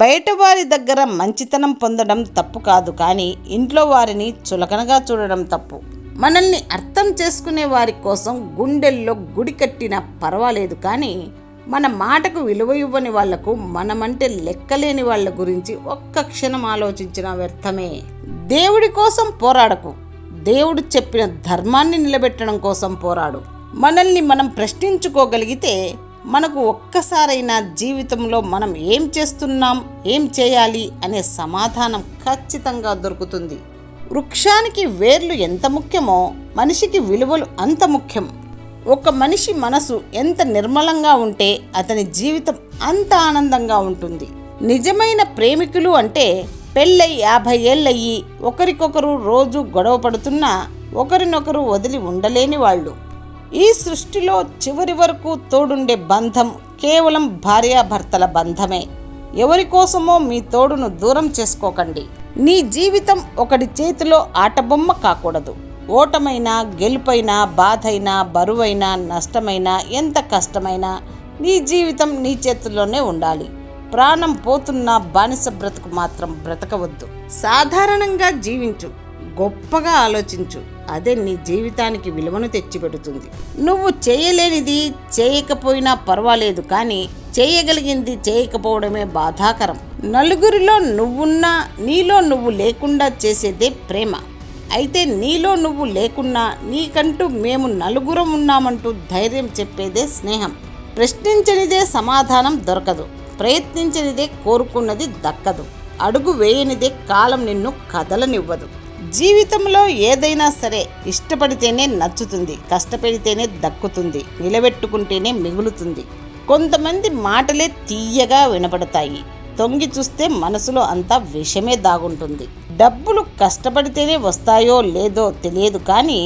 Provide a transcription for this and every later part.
బయట వారి దగ్గర మంచితనం పొందడం తప్పు కాదు, కానీ ఇంట్లో వారిని చులకనగా చూడడం తప్పు. మనల్ని అర్థం చేసుకునే వారి కోసం గుండెల్లో గుడి కట్టినా పర్వాలేదు, కానీ మన మాటకు విలువ ఇవ్వని వాళ్లకు, మనమంటే లెక్కలేని వాళ్ళ గురించి ఒక్క క్షణం ఆలోచించిన వ్యర్థమే. దేవుడి కోసం పోరాడకు, దేవుడు చెప్పిన ధర్మాన్ని నిలబెట్టడం కోసం పోరాడు. మనల్ని మనం ప్రశ్నించుకోగలిగితే మనకు ఒక్కసారైనా జీవితంలో మనం ఏం చేస్తున్నాం, ఏం చేయాలి అనే సమాధానం ఖచ్చితంగా దొరుకుతుంది. వృక్షానికి వేర్లు ఎంత ముఖ్యమో మనిషికి విలువలు అంత ముఖ్యం. ఒక మనిషి మనసు ఎంత నిర్మలంగా ఉంటే అతని జీవితం అంత ఆనందంగా ఉంటుంది. నిజమైన ప్రేమికులు అంటే పెళ్ళై 50 ఏళ్ళయ్యి ఒకరికొకరు రోజు గొడవ పడుతున్నా ఒకరినొకరు వదిలి ఉండలేని వాళ్ళు. ఈ సృష్టిలో చివరి వరకు తోడుండే బంధం కేవలం భార్యాభర్తల బంధమే. ఎవరి కోసమో మీ తోడును దూరం చేసుకోకండి. నీ జీవితం ఒకటి చేతిలో ఆటబొమ్మ కాకూడదు. ఓటమైనా గెలుపైనా, బాధైనా, బరువైనా, నష్టమైనా, ఎంత కష్టమైనా నీ జీవితం నీ చేతుల్లోనే ఉండాలి. ప్రాణం పోతున్నా బానిస బ్రతుకు మాత్రం బ్రతకవద్దు. సాధారణంగా జీవించు, గొప్పగా ఆలోచించు. అదే నీ జీవితానికి విలువను తెచ్చిపెడుతుంది. నువ్వు చేయలేనిది చేయకపోయినా పర్వాలేదు, కానీ చేయగలిగింది చేయకపోవడమే బాధాకరం. నలుగురిలో నువ్వున్నా నీలో నువ్వు లేకుండా చేసేదే ప్రేమ. అయితే నీలో నువ్వు లేకున్నా నీకంటూ మేము నలుగురం ఉన్నామంటూ ధైర్యం చెప్పేదే స్నేహం. ప్రశ్నించనిదే సమాధానం దొరకదు, ప్రయత్నించనిదే కోరుకున్నది దక్కదు, అడుగు వేయనిదే కాలం నిన్ను కదలనివ్వదు. జీవితంలో ఏదైనా సరే ఇష్టపడితేనే నచ్చుతుంది, కష్టపడితేనే దక్కుతుంది, నిలబెట్టుకుంటేనే మిగులుతుంది. కొంతమంది మాటలే తీయగా వినపడతాయి, తొంగి చూస్తే మనసులో అంతా విషమే దాగుంటుంది. డబ్బులు కష్టపడితేనే వస్తాయో లేదో తెలియదు, కానీ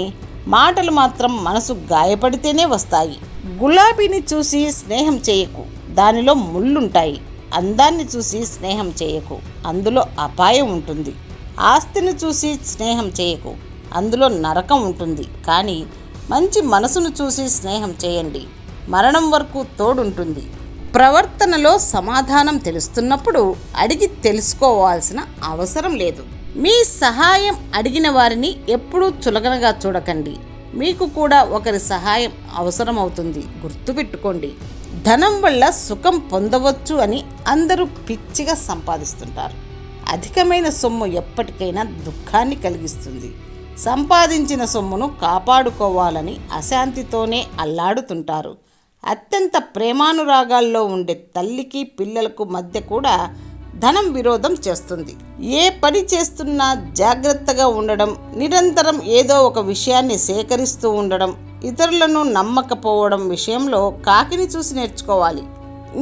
మాటలు మాత్రం మనసు గాయపడితేనే వస్తాయి. గులాబీని చూసి స్నేహం చేయకు, దానిలో ముళ్ళుంటాయి. అందాన్ని చూసి స్నేహం చేయకు, అందులో అపాయం ఉంటుంది. ఆస్తిని చూసి స్నేహం చేయకు, అందులో నరకం ఉంటుంది. కానీ మంచి మనసును చూసి స్నేహం చేయండి, మరణం వరకు తోడుంటుంది. ప్రవర్తనలో సమాధానం తెలుస్తున్నప్పుడు అడిగి తెలుసుకోవాల్సిన అవసరం లేదు. మీ సహాయం అడిగిన వారిని ఎప్పుడూ చులకనగా చూడకండి. మీకు కూడా ఒకరి సహాయం అవసరమవుతుంది, గుర్తుపెట్టుకోండి. ధనం వల్ల సుఖం పొందవచ్చు అని అందరూ పిచ్చిగా సంపాదిస్తుంటారు. అధికమైన సొమ్ము ఎప్పటికైనా దుఃఖాన్ని కలిగిస్తుంది. సంపాదించిన సొమ్మును కాపాడుకోవాలని అశాంతితోనే అల్లాడుతుంటారు. అత్యంత ప్రేమానురాగాల్లో ఉండే తల్లికి పిల్లలకు మధ్య కూడా ధనం విరోధం చేస్తుంది. ఏ పని చేస్తున్నా జాగ్రత్తగా ఉండడం, నిరంతరం ఏదో ఒక విషయాన్ని సేకరిస్తూ ఉండడం, ఇతరులను నమ్మకపోవడం విషయంలో కాకిని చూసి నేర్చుకోవాలి.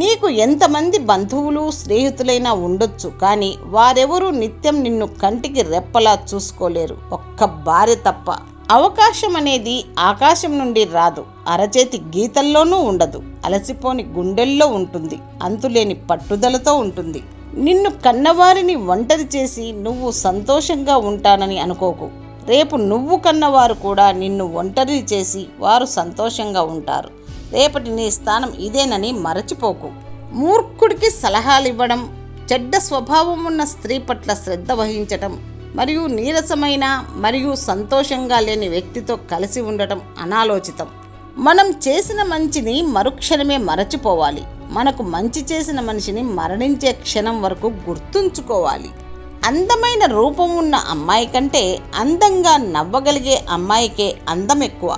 నీకు ఎంతమంది బంధువులు, స్నేహితులైనా ఉండొచ్చు, కానీ వారెవరూ నిత్యం నిన్ను కంటికి రెప్పలా చూసుకోలేరు, ఒక్క భార్య తప్ప. అవకాశం అనేది ఆకాశం నుండి రాదు, అరచేతి గీతల్లోనూ ఉండదు, అలసిపోని గుండెల్లో ఉంటుంది, అంతులేని పట్టుదలతో ఉంటుంది. నిన్ను కన్నవారిని ఒంటరి చేసి నువ్వు సంతోషంగా ఉంటానని అనుకోకు. రేపు నువ్వు కన్నవారు కూడా నిన్ను ఒంటరి చేసి వారు సంతోషంగా ఉంటారు. రేపటి నీ స్థానం ఇదేనని మరచిపోకు. మూర్ఖుడికి సలహాలు ఇవ్వడం, చెడ్డ స్వభావం ఉన్న స్త్రీ పట్ల శ్రద్ధ వహించటం, మరియు నీరసమైన మరియు సంతోషంగా లేని వ్యక్తితో కలిసి ఉండటం అనాలోచితం. మనం చేసిన మంచిని మరుక్షణమే మరచిపోవాలి. మనకు మంచి చేసిన మనిషిని మరణించే క్షణం వరకు గుర్తుంచుకోవాలి. అందమైన రూపం ఉన్న అమ్మాయి కంటే అందంగా నవ్వగలిగే అమ్మాయికే అందం ఎక్కువ.